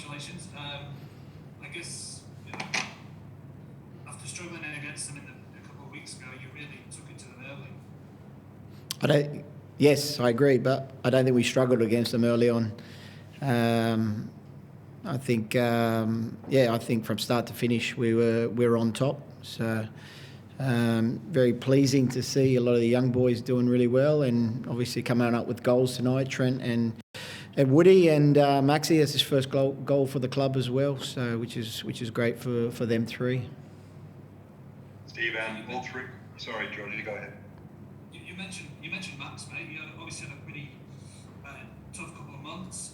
congratulations. I guess after struggling against them a couple of weeks ago, you really took it to them early. Yes, I agree, but I don't think we struggled against them early on. I think, I think from start to finish we were on top. So very pleasing to see a lot of the young boys doing really well, and obviously coming up with goals tonight. Trent and Woody and Maxi has his first goal for the club as well. So which is great for them three. Steve, all three. Sorry, Georgie, go ahead. You mentioned Max, mate. You obviously had a pretty tough couple of months.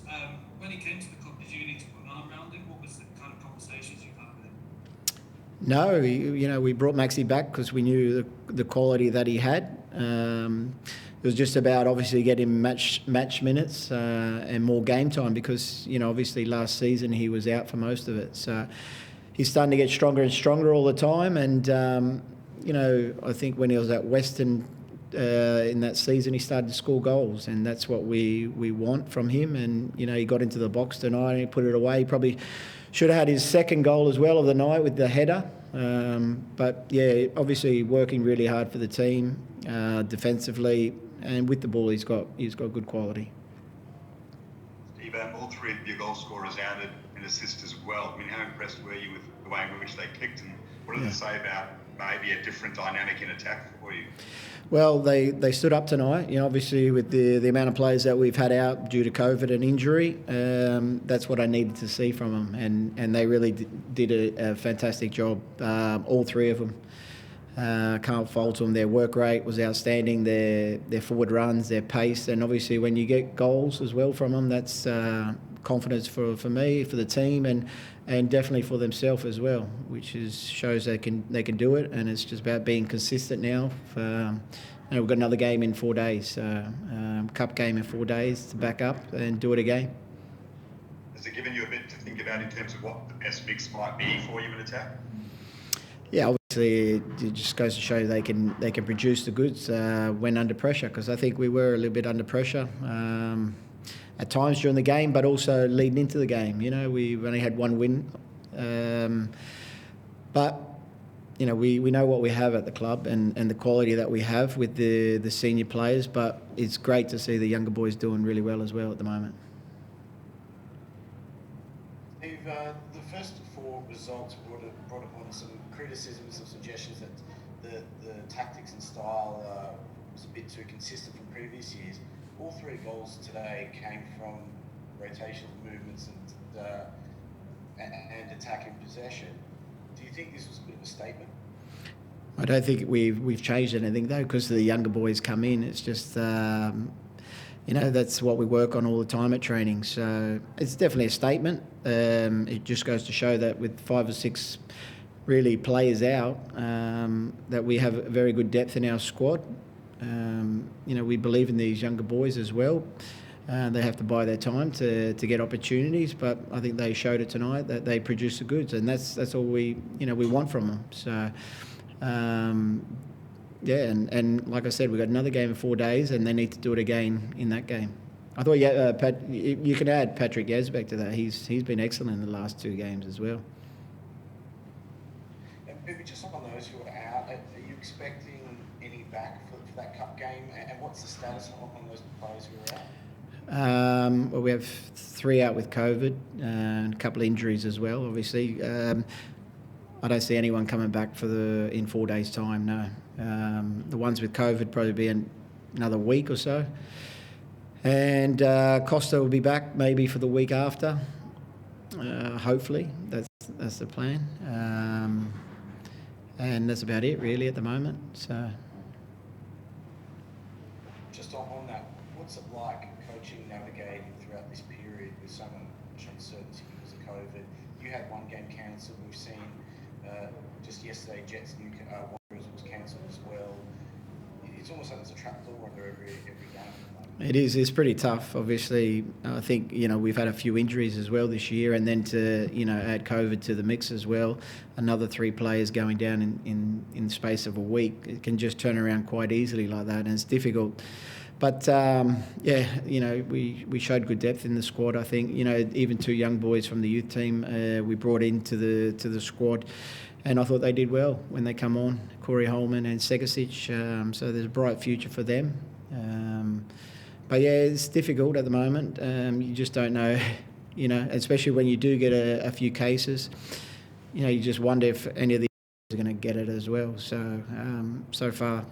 When he came to the club, did you need to put an arm around him? What was the kind of conversations you had with him? No, we brought Maxi back because we knew the quality that he had. It was just about obviously getting match minutes and more game time because, obviously last season he was out for most of it. So he's starting to get stronger and stronger all the time. And, I think when he was at Western in that season, he started to score goals, and that's what we want from him. And, he got into the box tonight and he put it away. He probably should have had his second goal as well of the night with the header. But, yeah, obviously working really hard for the team defensively, and with the ball he's got good quality. Steve, all three of your goal scorers added an assist as well. I mean, how impressed were you with the way in which they kicked, and what does it say about maybe a different dynamic in attack for you? Well, they stood up tonight. Obviously with the amount of players that we've had out due to COVID and injury, that's what I needed to see from them, and they really did a fantastic job. All three of them. Can't fault them. Their work rate was outstanding. Their forward runs, their pace, and obviously when you get goals as well from them, that's confidence for me, for the team, and definitely for themselves as well, which shows they can do it. And it's just about being consistent now. We've got another game in 4 days, cup game in 4 days to back up and do it again. Has it given you a bit to think about in terms of what the best mix might be for you in attack? Yeah, obviously it just goes to show they can produce the goods when under pressure, because I think we were a little bit under pressure at times during the game, but also leading into the game. We've only had one win, but we know what we have at the club and the quality that we have with the senior players, but it's great to see the younger boys doing really well as well at the moment. Steve, the first four results brought upon some criticisms, some suggestions that the tactics and style was a bit too consistent from previous years. All three goals today came from rotational movements and attacking possession. Do you think this was a bit of a statement? I don't think we've changed anything though, because the younger boys come in. It's just that's what we work on all the time at training. So it's definitely a statement. It just goes to show that with 5 or 6 really players out, that we have very good depth in our squad. We believe in these younger boys as well. They have to buy their time to get opportunities, but I think they showed it tonight that they produce the goods, and that's all we want from them. So and like I said, we've got another game in 4 days, and they need to do it again in that game. I thought you can add Patrick Yazbek to that. He's been excellent in the last 2 games as well. And maybe just on those who are out, are you expecting any back for that cup game? And what's the status on those players who are out? Well, we have 3 out with COVID and a couple of injuries as well, obviously. I don't see anyone coming back in 4 days' time, no. The ones with COVID probably be another week or so. And Costa will be back maybe for the week after, hopefully. That's the plan. And that's about it really at the moment. So. Just on that, what's it like coaching, navigating throughout this period with so much uncertainty because of COVID? You had one game cancelled. We've seen just yesterday Jets Wanderers was cancelled as well. It's almost like there's a trapdoor under every game. It is. It's pretty tough. Obviously, I think we've had a few injuries as well this year, and then to add COVID to the mix as well. Another 3 players going down in the space of a week. It can just turn around quite easily like that, and it's difficult. But yeah, we showed good depth in the squad. I think even 2 young boys from the youth team we brought into the squad, and I thought they did well when they come on. Corey Holman and Segasic. So there's a bright future for them. But yeah, it's difficult at the moment. You just don't know, especially when you do get a few cases. You just wonder if any of the are going to get it as well. So so far,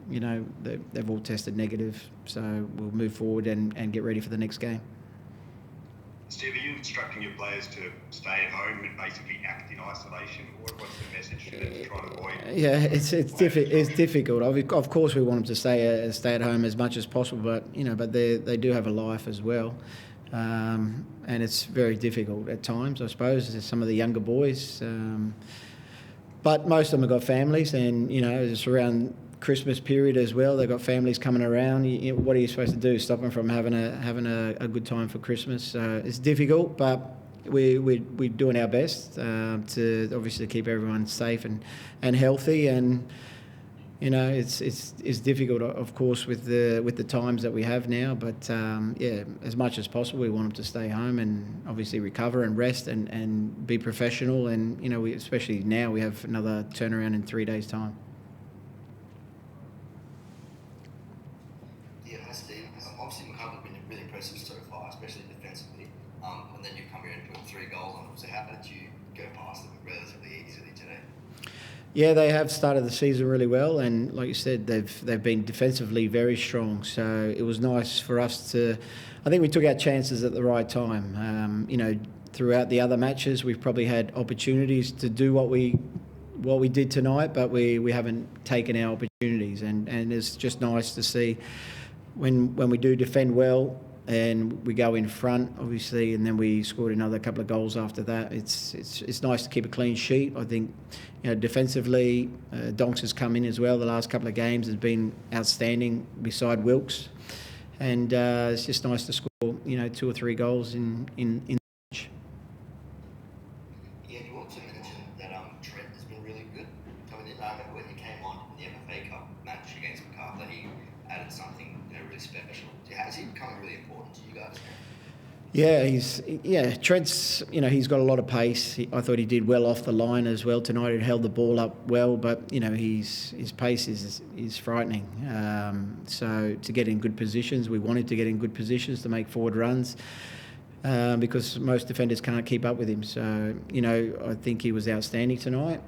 they've all tested negative. So we'll move forward and get ready for the next game. Steve, are you instructing your players to stay at home and basically act in isolation, or what's the message to them to try and avoid? Yeah, it's difficult. Of course, we want them to stay at home as much as possible, but they do have a life as well, and it's very difficult at times. I suppose there's some of the younger boys, but most of them have got families, and it's around Christmas period as well. They've got families coming around. What are you supposed to do? Stop them from having a good time for Christmas? It's difficult, but we're doing our best to obviously keep everyone safe and healthy. And it's difficult, of course, with the times that we have now. But yeah, as much as possible, we want them to stay home and obviously recover and rest and be professional. And we, especially now, we have another turnaround in 3 days' time. Steve, obviously McCullough's been really impressive so far, especially defensively. And then you come here and put 3 goals on them. So how did you go past them relatively easily today? Yeah, they have started the season really well, and like you said, they've been defensively very strong. So it was nice for us to. I think we took our chances at the right time. Throughout the other matches, we've probably had opportunities to do what we did tonight, but we haven't taken our opportunities, and it's just nice to see. When we do defend well and we go in front, obviously, and then we scored another couple of goals after that, it's nice to keep a clean sheet. I think, defensively, Donks has come in as well. The last couple of games has been outstanding beside Wilkes, and it's just nice to score 2 or 3 goals in the match. Yeah, you also mentioned that Trent has been really good coming in. I remember when he came on in the FFA Cup match against Macarthur, he added something really special. Has he become really important to you guys? Yeah, Trent's, he's got a lot of pace. I thought he did well off the line as well tonight. He held the ball up well, but, his pace is frightening. So to get in good positions, we wanted to get in good positions to make forward runs because most defenders can't keep up with him. So, I think he was outstanding tonight.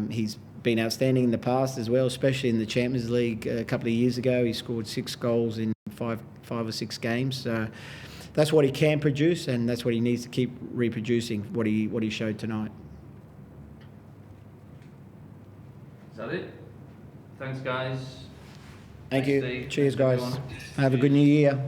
He's been outstanding in the past as well, especially in the Champions League a couple of years ago. He scored 6 goals in five or 6 games. So that's what he can produce, and that's what he needs to keep reproducing, what he showed tonight. Is that it? Thanks, guys. Thank you. Steve. Cheers, Thanks, guys. everyone. Have a good new year.